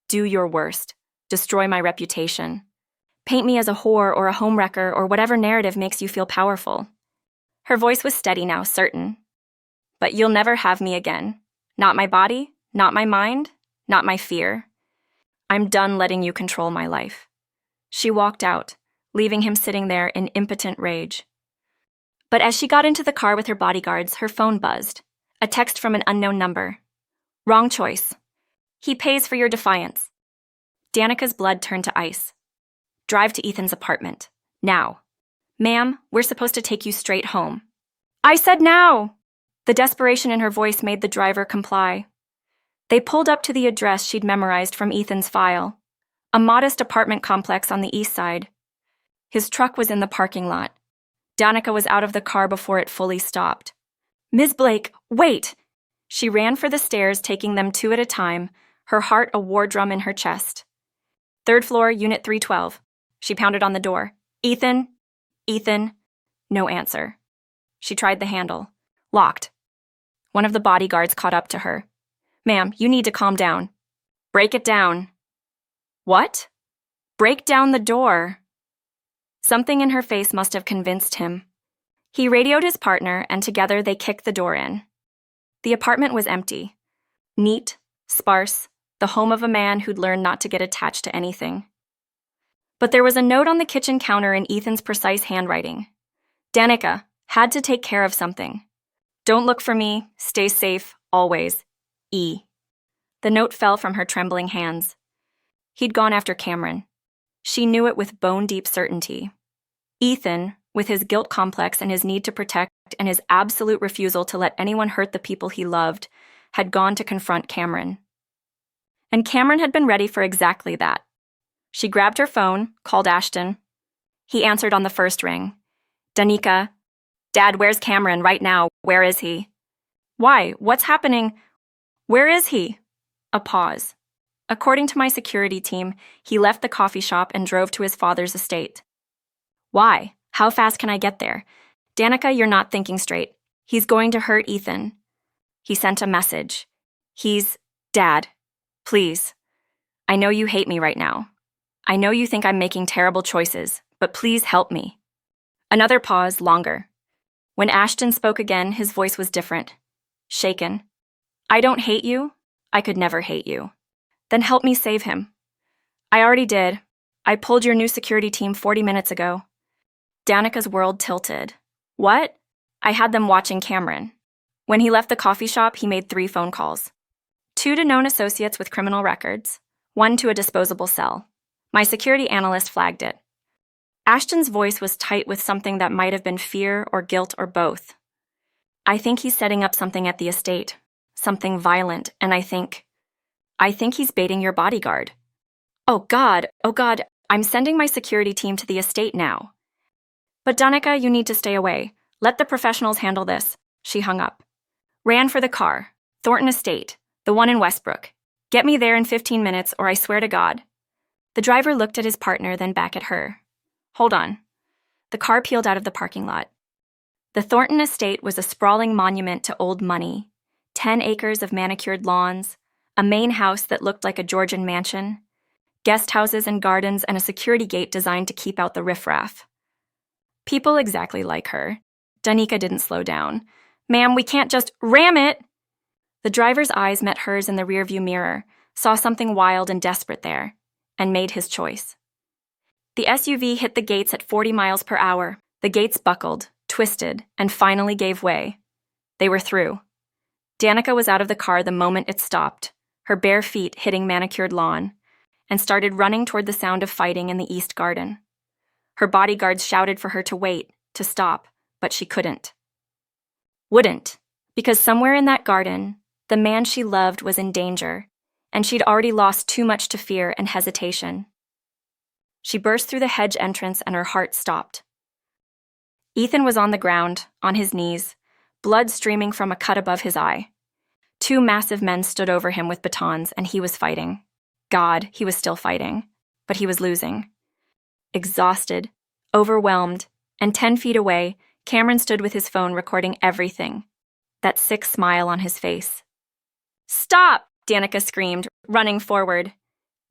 Do your worst. Destroy my reputation. Paint me as a whore or a homewrecker or whatever narrative makes you feel powerful. Her voice was steady now, certain. But you'll never have me again. Not my body, not my mind, not my fear. I'm done letting you control my life. She walked out, leaving him sitting there in impotent rage. But as she got into the car with her bodyguards, her phone buzzed. A text from an unknown number. Wrong choice. He pays for your defiance. Danika's blood turned to ice. Drive to Ethan's apartment. Now. Ma'am, we're supposed to take you straight home. I said now! The desperation in her voice made the driver comply. They pulled up to the address she'd memorized from Ethan's file. A modest apartment complex on the east side. His truck was in the parking lot. Danika was out of the car before it fully stopped. Ms. Blake, wait! She ran for the stairs, taking them two at a time, her heart a war drum in her chest. Third floor, unit 312. She pounded on the door. Ethan? Ethan? No answer. She tried the handle. Locked. One of the bodyguards caught up to her. Ma'am, you need to calm down. Break it down. What? Break down the door. Something in her face must have convinced him. He radioed his partner, and together they kicked the door in. The apartment was empty. Neat, sparse, the home of a man who'd learned not to get attached to anything. But there was a note on the kitchen counter in Ethan's precise handwriting. Danika, had to take care of something. Don't look for me, stay safe, always. E. The note fell from her trembling hands. He'd gone after Cameron. She knew it with bone-deep certainty. Ethan, with his guilt complex and his need to protect and his absolute refusal to let anyone hurt the people he loved, had gone to confront Cameron. And Cameron had been ready for exactly that. She grabbed her phone, called Ashton. He answered on the first ring. Danika. Dad, where's Cameron right now? Where is he? Why? What's happening? Where is he? A pause. According to my security team, he left the coffee shop and drove to his father's estate. Why? How fast can I get there? Danika, you're not thinking straight. He's going to hurt Ethan. He sent a message. Dad, please. I know you hate me right now. I know you think I'm making terrible choices, but please help me. Another pause, longer. When Ashton spoke again, his voice was different. Shaken. I don't hate you. I could never hate you. Then help me save him. I already did. I pulled your new security team 40 minutes ago. Danika's world tilted. What? I had them watching Cameron. When he left the coffee shop, he made 3 phone calls. 2 to known associates with criminal records, 1 to a disposable cell. My security analyst flagged it. Ashton's voice was tight with something that might have been fear or guilt or both. I think he's setting up something at the estate, something violent, and I think he's baiting your bodyguard. Oh God, I'm sending my security team to the estate now. But Danika, you need to stay away. Let the professionals handle this. She hung up. Ran for the car. Thornton Estate, the one in Westbrook. Get me there in 15 minutes or I swear to God. The driver looked at his partner, then back at her. Hold on. The car peeled out of the parking lot. The Thornton Estate was a sprawling monument to old money. 10 acres of manicured lawns, a main house that looked like a Georgian mansion, guest houses and gardens, and a security gate designed to keep out the riffraff. People exactly like her. Danika didn't slow down. Ma'am, we can't just ram it! The driver's eyes met hers in the rearview mirror, saw something wild and desperate there, and made his choice. The SUV hit the gates at 40 miles per hour. The gates buckled, twisted, and finally gave way. They were through. Danika was out of the car the moment it stopped, her bare feet hitting manicured lawn, and started running toward the sound of fighting in the East Garden. Her bodyguards shouted for her to wait, to stop, but she couldn't. Wouldn't, because somewhere in that garden, the man she loved was in danger, and she'd already lost too much to fear and hesitation. She burst through the hedge entrance and her heart stopped. Ethan was on the ground, on his knees, blood streaming from a cut above his eye. 2 massive men stood over him with batons, and he was fighting. God, he was still fighting, but he was losing. Exhausted, overwhelmed, and 10 feet away, Cameron stood with his phone recording everything. That sick smile on his face. Stop! Danika screamed, running forward.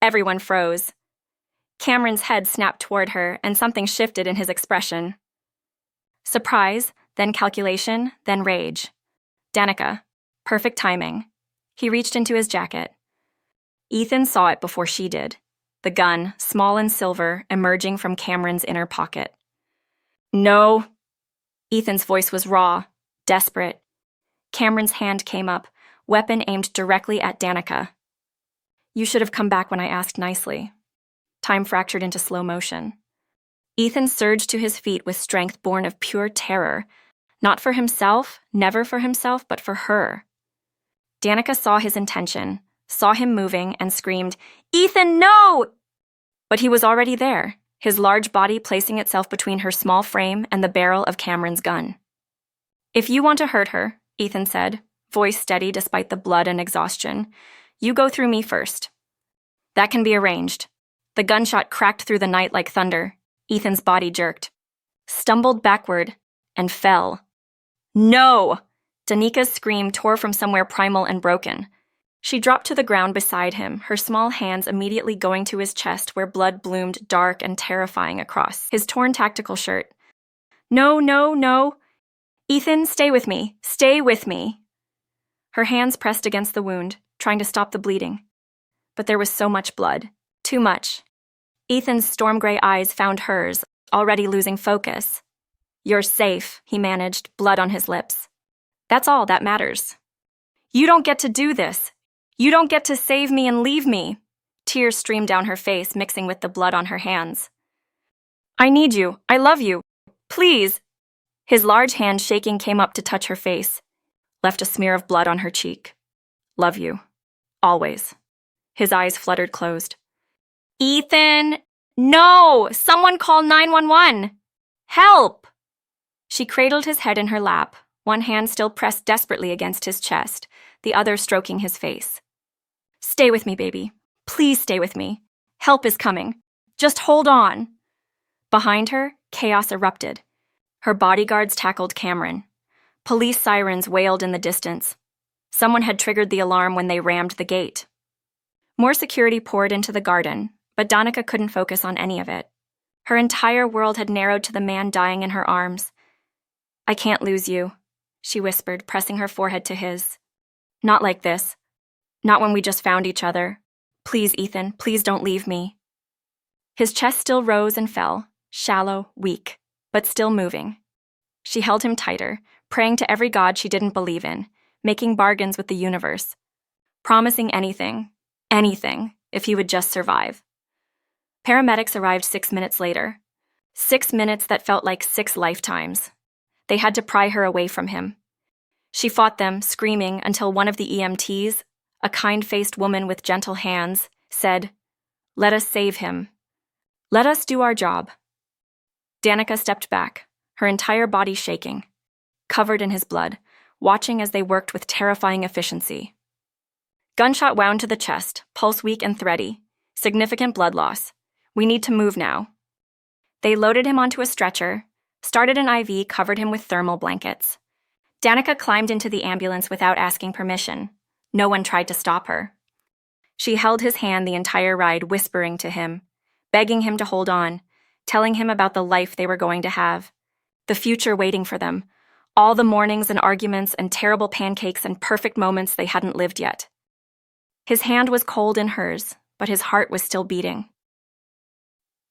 Everyone froze. Cameron's head snapped toward her, and something shifted in his expression. Surprise, then calculation, then rage. Danika. Perfect timing. He reached into his jacket. Ethan saw it before she did. The gun, small and silver, emerging from Cameron's inner pocket. No. Ethan's voice was raw, desperate. Cameron's hand came up, weapon aimed directly at Danika. You should have come back when I asked nicely. Time fractured into slow motion. Ethan surged to his feet with strength born of pure terror. Not for himself, never for himself, but for her. Danika saw his intention, saw him moving, and screamed, "Ethan, no!" But he was already there, his large body placing itself between her small frame and the barrel of Cameron's gun. If you want to hurt her, Ethan said, voice steady despite the blood and exhaustion, you go through me first. That can be arranged. The gunshot cracked through the night like thunder. Ethan's body jerked, stumbled backward, and fell. No! Danika's scream tore from somewhere primal and broken. She dropped to the ground beside him, her small hands immediately going to his chest where blood bloomed dark and terrifying across his torn tactical shirt. No, no, no. Ethan, stay with me. Stay with me. Her hands pressed against the wound, trying to stop the bleeding. But there was so much blood. Too much. Ethan's storm gray eyes found hers, already losing focus. You're safe, he managed, blood on his lips. That's all that matters. You don't get to do this. You don't get to save me and leave me. Tears streamed down her face, mixing with the blood on her hands. I need you. I love you. Please. His large hand shaking came up to touch her face, left a smear of blood on her cheek. Love you. Always. His eyes fluttered closed. Ethan! No! Someone call 911! Help! She cradled his head in her lap, one hand still pressed desperately against his chest, the other stroking his face. Stay with me, baby. Please stay with me. Help is coming. Just hold on. Behind her, chaos erupted. Her bodyguards tackled Cameron. Police sirens wailed in the distance. Someone had triggered the alarm when they rammed the gate. More security poured into the garden, but Danika couldn't focus on any of it. Her entire world had narrowed to the man dying in her arms. I can't lose you, she whispered, pressing her forehead to his. Not like this. Not when we just found each other. Please, Ethan, please don't leave me. His chest still rose and fell, shallow, weak, but still moving. She held him tighter, praying to every god she didn't believe in, making bargains with the universe, promising anything, if he would just survive. Paramedics arrived 6 minutes later. 6 minutes that felt like 6 lifetimes. They had to pry her away from him. She fought them, screaming, until one of the EMTs, a kind-faced woman with gentle hands, said, Let us save him. Let us do our job. Danika stepped back, her entire body shaking, covered in his blood, watching as they worked with terrifying efficiency. Gunshot wound to the chest, pulse weak and thready. Significant blood loss. We need to move now. They loaded him onto a stretcher, started an IV, covered him with thermal blankets. Danika climbed into the ambulance without asking permission. No one tried to stop her. She held his hand the entire ride, whispering to him, begging him to hold on, telling him about the life they were going to have, the future waiting for them, all the mornings and arguments and terrible pancakes and perfect moments they hadn't lived yet. His hand was cold in hers, but his heart was still beating.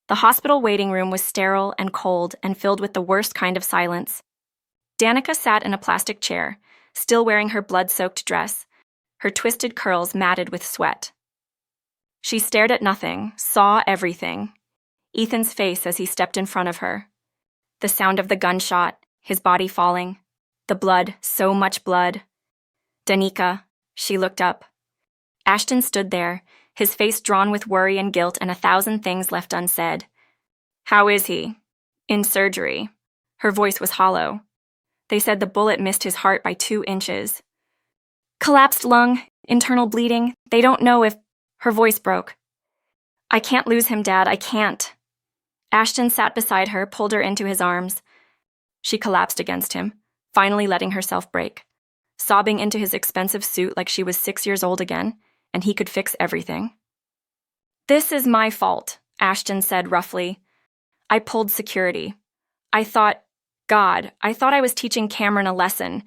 The hospital waiting room was sterile and cold and filled with the worst kind of silence. Danika sat in a plastic chair, still wearing her blood-soaked dress, her twisted curls matted with sweat. She stared at nothing, saw everything. Ethan's face as he stepped in front of her. The sound of the gunshot, his body falling. The blood, so much blood. Danika, she looked up. Ashton stood there, his face drawn with worry and guilt and 1,000 things left unsaid. How is he? In surgery. Her voice was hollow. They said the bullet missed his heart by 2 inches. Collapsed lung, internal bleeding. They don't know if... Her voice broke. I can't lose him, Dad. I can't. Ashton sat beside her, pulled her into his arms. She collapsed against him, finally letting herself break, sobbing into his expensive suit like she was 6 years old again, and he could fix everything. This is my fault, Ashton said roughly. I pulled security. I thought I was teaching Cameron a lesson,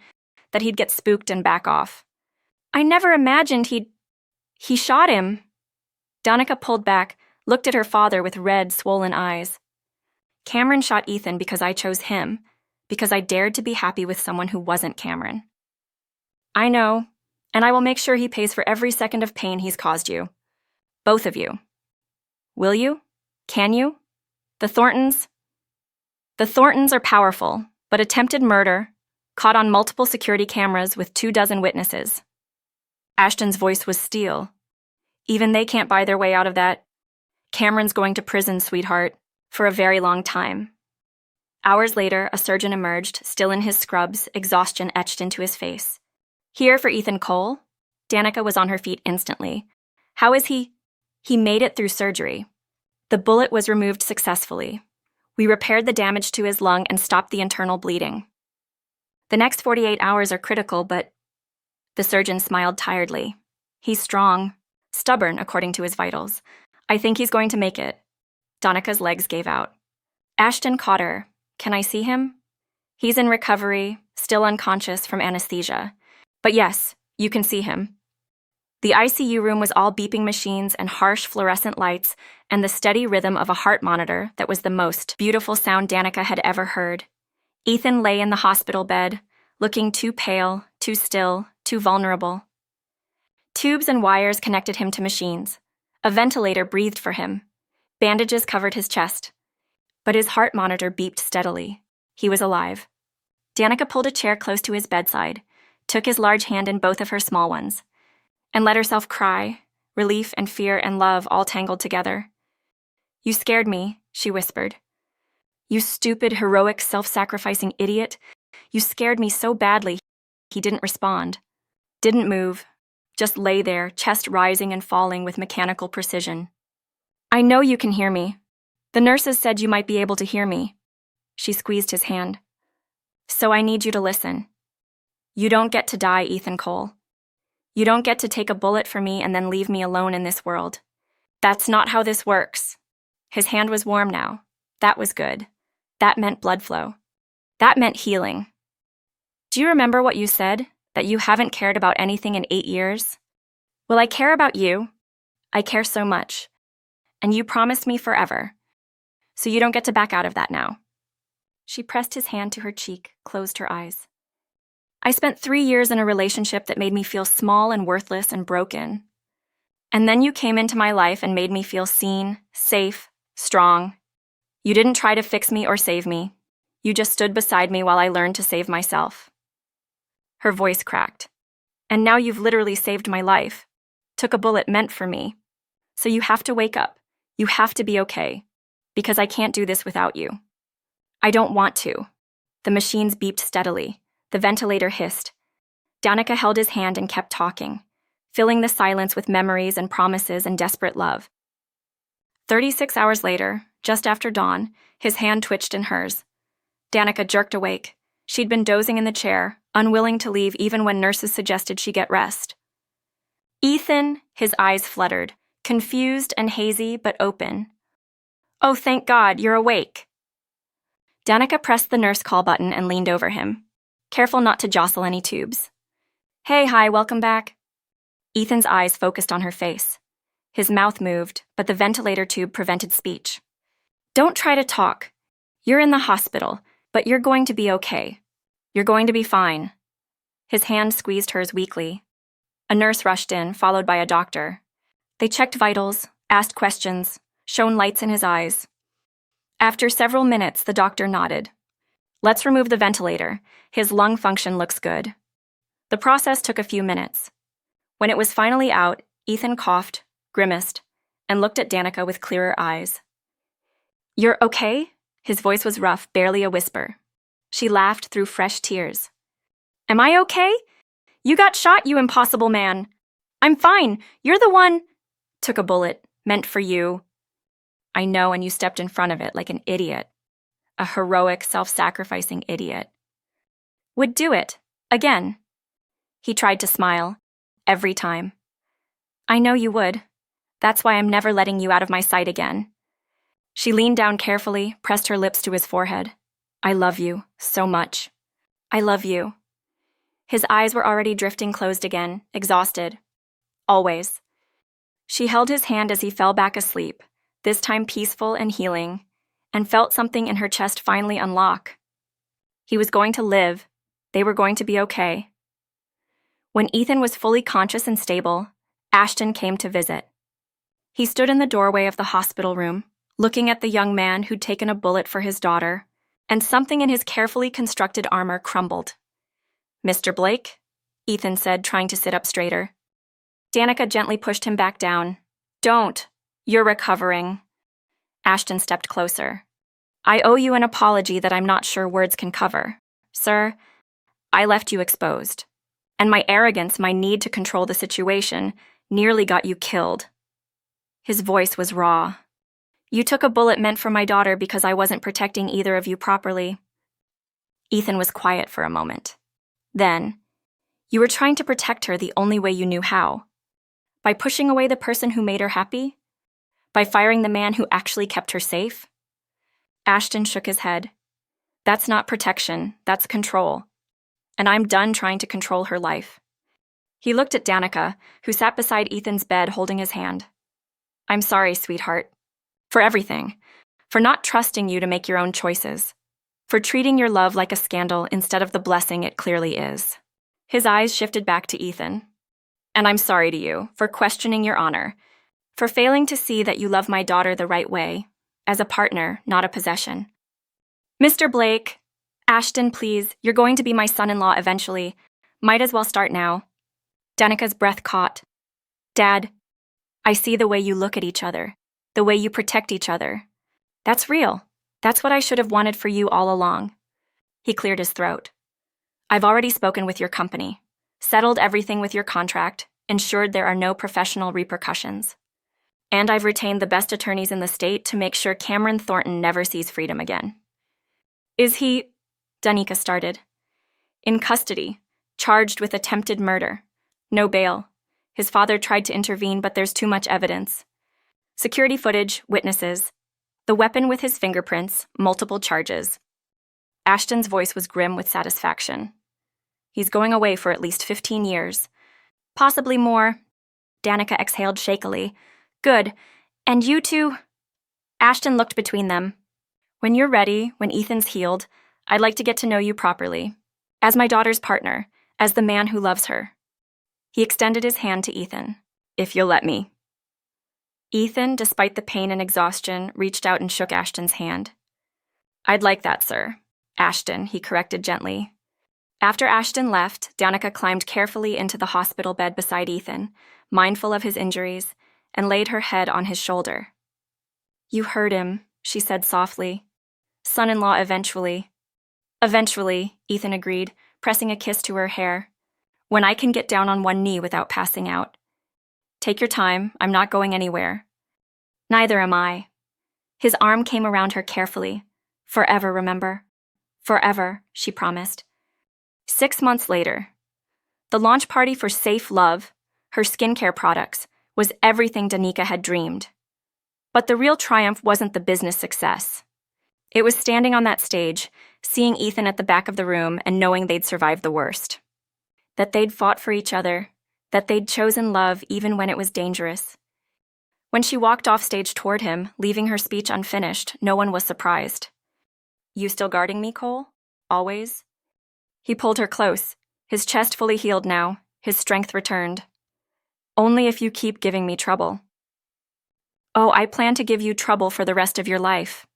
that he'd get spooked and back off. I never imagined he shot him. Danika pulled back, looked at her father with red, swollen eyes. Cameron shot Ethan because I chose him, because I dared to be happy with someone who wasn't Cameron. I know, and I will make sure he pays for every second of pain he's caused you. Both of you. Will you? Can you? The Thorntons are powerful, but attempted murder, caught on multiple security cameras with 24 witnesses. Ashton's voice was steel. Even they can't buy their way out of that. Cameron's going to prison, sweetheart, for a very long time. Hours later, a surgeon emerged, still in his scrubs, exhaustion etched into his face. Here for Ethan Cole? Danika was on her feet instantly. How is he? He made it through surgery. The bullet was removed successfully. We repaired the damage to his lung and stopped the internal bleeding. The next 48 hours are critical, but... The surgeon smiled tiredly. He's strong, stubborn according to his vitals. I think he's going to make it. Danika's legs gave out. Ashton caught her. Can I see him? He's in recovery, still unconscious from anesthesia. But yes, you can see him. The ICU room was all beeping machines and harsh fluorescent lights and the steady rhythm of a heart monitor that was the most beautiful sound Danika had ever heard. Ethan lay in the hospital bed, looking too pale, too still, too vulnerable. Tubes and wires connected him to machines. A ventilator breathed for him. Bandages covered his chest. But his heart monitor beeped steadily. He was alive. Danika pulled a chair close to his bedside, took his large hand in both of her small ones, and let herself cry, relief and fear and love all tangled together. You scared me, she whispered. You stupid, heroic, self-sacrificing idiot. You scared me so badly. He didn't respond. Didn't move. Just lay there, chest rising and falling with mechanical precision. I know you can hear me. The nurses said you might be able to hear me. She squeezed his hand. So I need you to listen. You don't get to die, Ethan Cole. You don't get to take a bullet for me and then leave me alone in this world. That's not how this works. His hand was warm now. That was good. That meant blood flow. That meant healing. Do you remember what you said? That you haven't cared about anything in 8 years? Well, I care about you. I care so much. And you promised me forever. So you don't get to back out of that now. She pressed his hand to her cheek, closed her eyes. I spent 3 years in a relationship that made me feel small and worthless and broken. And then you came into my life and made me feel seen, safe, strong. You didn't try to fix me or save me. You just stood beside me while I learned to save myself. Her voice cracked. And now you've literally saved my life. Took a bullet meant for me. So you have to wake up. You have to be okay. Because I can't do this without you. I don't want to. The machines beeped steadily. The ventilator hissed. Danika held his hand and kept talking, filling the silence with memories and promises and desperate love. 36 hours later, just after dawn, his hand twitched in hers. Danika jerked awake. She'd been dozing in the chair, unwilling to leave even when nurses suggested she get rest. Ethan, his eyes fluttered, confused and hazy but open. Oh, thank God, you're awake. Danika pressed the nurse call button and leaned over him, careful not to jostle any tubes. Hey, hi, welcome back. Ethan's eyes focused on her face. His mouth moved, but the ventilator tube prevented speech. Don't try to talk. You're in the hospital, but you're going to be okay. You're going to be fine. His hand squeezed hers weakly. A nurse rushed in, followed by a doctor. They checked vitals, asked questions, shone lights in his eyes. After several minutes, the doctor nodded. Let's remove the ventilator. His lung function looks good. The process took a few minutes. When it was finally out, Ethan coughed, grimaced, and looked at Danika with clearer eyes. You're okay? His voice was rough, barely a whisper. She laughed through fresh tears. Am I okay? You got shot, you impossible man. I'm fine. You're the one... Took a bullet, meant for you. I know, and you stepped in front of it like an idiot. A heroic, self-sacrificing idiot. Would do it. Again. He tried to smile. Every time. I know you would. That's why I'm never letting you out of my sight again. She leaned down carefully, pressed her lips to his forehead. I love you so much. I love you. His eyes were already drifting closed again, exhausted. Always. She held his hand as he fell back asleep, this time peaceful and healing, and felt something in her chest finally unlock. He was going to live. They were going to be okay. When Ethan was fully conscious and stable, Ashton came to visit. He stood in the doorway of the hospital room, looking at the young man who'd taken a bullet for his daughter, and something in his carefully constructed armor crumbled. "Mr. Blake?" Ethan said, trying to sit up straighter. Danika gently pushed him back down. "Don't. You're recovering." Ashton stepped closer. "I owe you an apology that I'm not sure words can cover. Sir, I left you exposed. And my arrogance, my need to control the situation, nearly got you killed." His voice was raw. "You took a bullet meant for my daughter because I wasn't protecting either of you properly." Ethan was quiet for a moment. Then, "You were trying to protect her the only way you knew how. By pushing away the person who made her happy? By firing the man who actually kept her safe?" Ashton shook his head. "That's not protection, that's control. And I'm done trying to control her life." He looked at Danika, who sat beside Ethan's bed holding his hand. "I'm sorry, sweetheart. For everything. For not trusting you to make your own choices. For treating your love like a scandal instead of the blessing it clearly is." His eyes shifted back to Ethan. "And I'm sorry to you for questioning your honor, for failing to see that you love my daughter the right way, as a partner, not a possession." "Mr. Blake, Ashton, please, you're going to be my son-in-law eventually. Might as well start now." Danika's breath caught. "Dad, I see the way you look at each other, the way you protect each other. That's real. That's what I should have wanted for you all along." He cleared his throat. "I've already spoken with your company, settled everything with your contract, ensured there are no professional repercussions. And I've retained the best attorneys in the state to make sure Cameron Thornton never sees freedom again." "Is he," Danika started, "in custody, charged with attempted murder. No bail. His father tried to intervene, but there's too much evidence. Security footage, witnesses. The weapon with his fingerprints, multiple charges." Ashton's voice was grim with satisfaction. "He's going away for at least 15 years. Possibly more." Danika exhaled shakily. "Good. And you two?" Ashton looked between them. "When you're ready, when Ethan's healed, I'd like to get to know you properly. As my daughter's partner, as the man who loves her." He extended his hand to Ethan. "If you'll let me." Ethan, despite the pain and exhaustion, reached out and shook Ashton's hand. "I'd like that, sir." "Ashton," he corrected gently. After Ashton left, Danika climbed carefully into the hospital bed beside Ethan, mindful of his injuries, and laid her head on his shoulder. "You heard him," she said softly. "Son-in-law eventually." "Eventually," Ethan agreed, pressing a kiss to her hair. "When I can get down on one knee without passing out. Take your time, I'm not going anywhere." "Neither am I." His arm came around her carefully. "Forever, remember? Forever," she promised. 6 months later, the launch party for Safe Love, her skincare products, was everything Danika had dreamed. But the real triumph wasn't the business success. It was standing on that stage, seeing Ethan at the back of the room and knowing they'd survived the worst. That they'd fought for each other, that they'd chosen love even when it was dangerous. When she walked off stage toward him, leaving her speech unfinished, no one was surprised. "You still guarding me, Cole? Always?" He pulled her close, his chest fully healed now, his strength returned. "Only if you keep giving me trouble." "Oh, I plan to give you trouble for the rest of your life."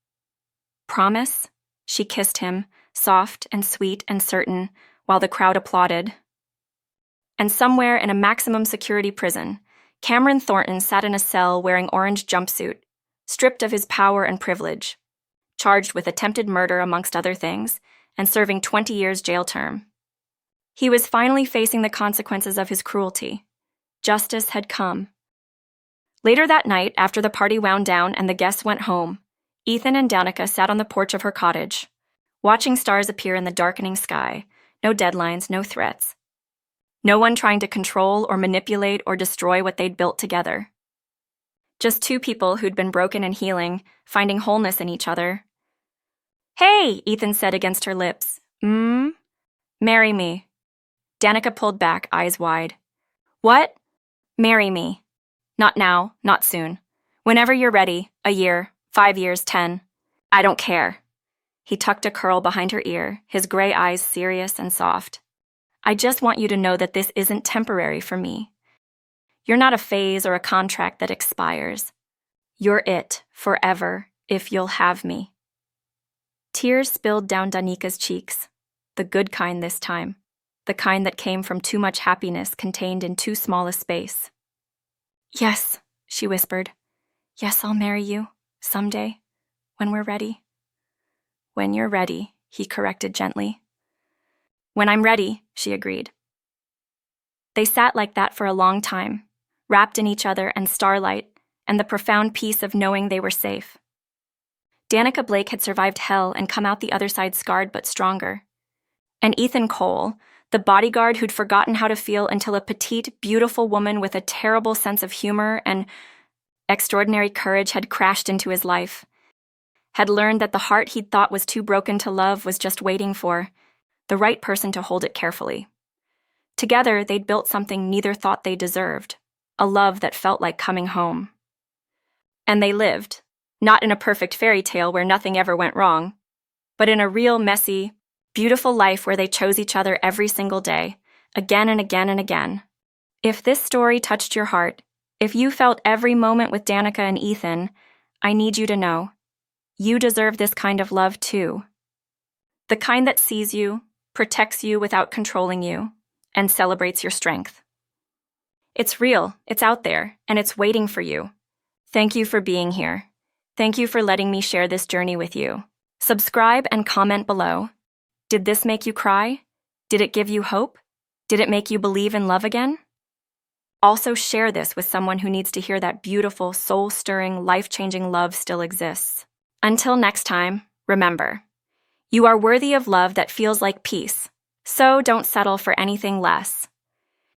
"Promise?" She kissed him, soft and sweet and certain, while the crowd applauded. And somewhere in a maximum security prison, Cameron Thornton sat in a cell wearing orange jumpsuit, stripped of his power and privilege, charged with attempted murder amongst other things, and serving 20 years jail term. He was finally facing the consequences of his cruelty. Justice had come. Later that night, after the party wound down and the guests went home, Ethan and Danika sat on the porch of her cottage, watching stars appear in the darkening sky, no deadlines, no threats. No one trying to control or manipulate or destroy what they'd built together. Just two people who'd been broken and healing, finding wholeness in each other. "Hey," Ethan said against her lips. Marry me." Danika pulled back, eyes wide. What? Marry me. Not now, not soon. Whenever you're ready, a year, 5 years, 10. I don't care. He tucked a curl behind her ear, his gray eyes serious and soft. I just want you to know that this isn't temporary for me. You're not a phase or a contract that expires. You're it, forever, if you'll have me. Tears spilled down Danika's cheeks, the good kind this time, the kind that came from too much happiness contained in too small a space. Yes, she whispered. Yes, I'll marry you, someday, when we're ready. When you're ready, he corrected gently. When I'm ready, she agreed. They sat like that for a long time, wrapped in each other and starlight, and the profound peace of knowing they were safe. Danika Blake had survived hell and come out the other side scarred but stronger. And Ethan Cole, the bodyguard who'd forgotten how to feel until a petite, beautiful woman with a terrible sense of humor and extraordinary courage had crashed into his life, had learned that the heart he'd thought was too broken to love was just waiting for the right person to hold it carefully. Together, they'd built something neither thought they deserved, a love that felt like coming home. And they lived, not in a perfect fairy tale where nothing ever went wrong, but in a real, messy, beautiful life where they chose each other every single day, again and again and again. If this story touched your heart, if you felt every moment with Danika and Ethan, I need you to know, you deserve this kind of love too. The kind that sees you, protects you without controlling you, and celebrates your strength. It's real, it's out there, and it's waiting for you. Thank you for being here. Thank you for letting me share this journey with you. Subscribe and comment below. Did this make you cry? Did it give you hope? Did it make you believe in love again? Also share this with someone who needs to hear that beautiful, soul-stirring, life-changing love still exists. Until next time, remember, you are worthy of love that feels like peace, so don't settle for anything less.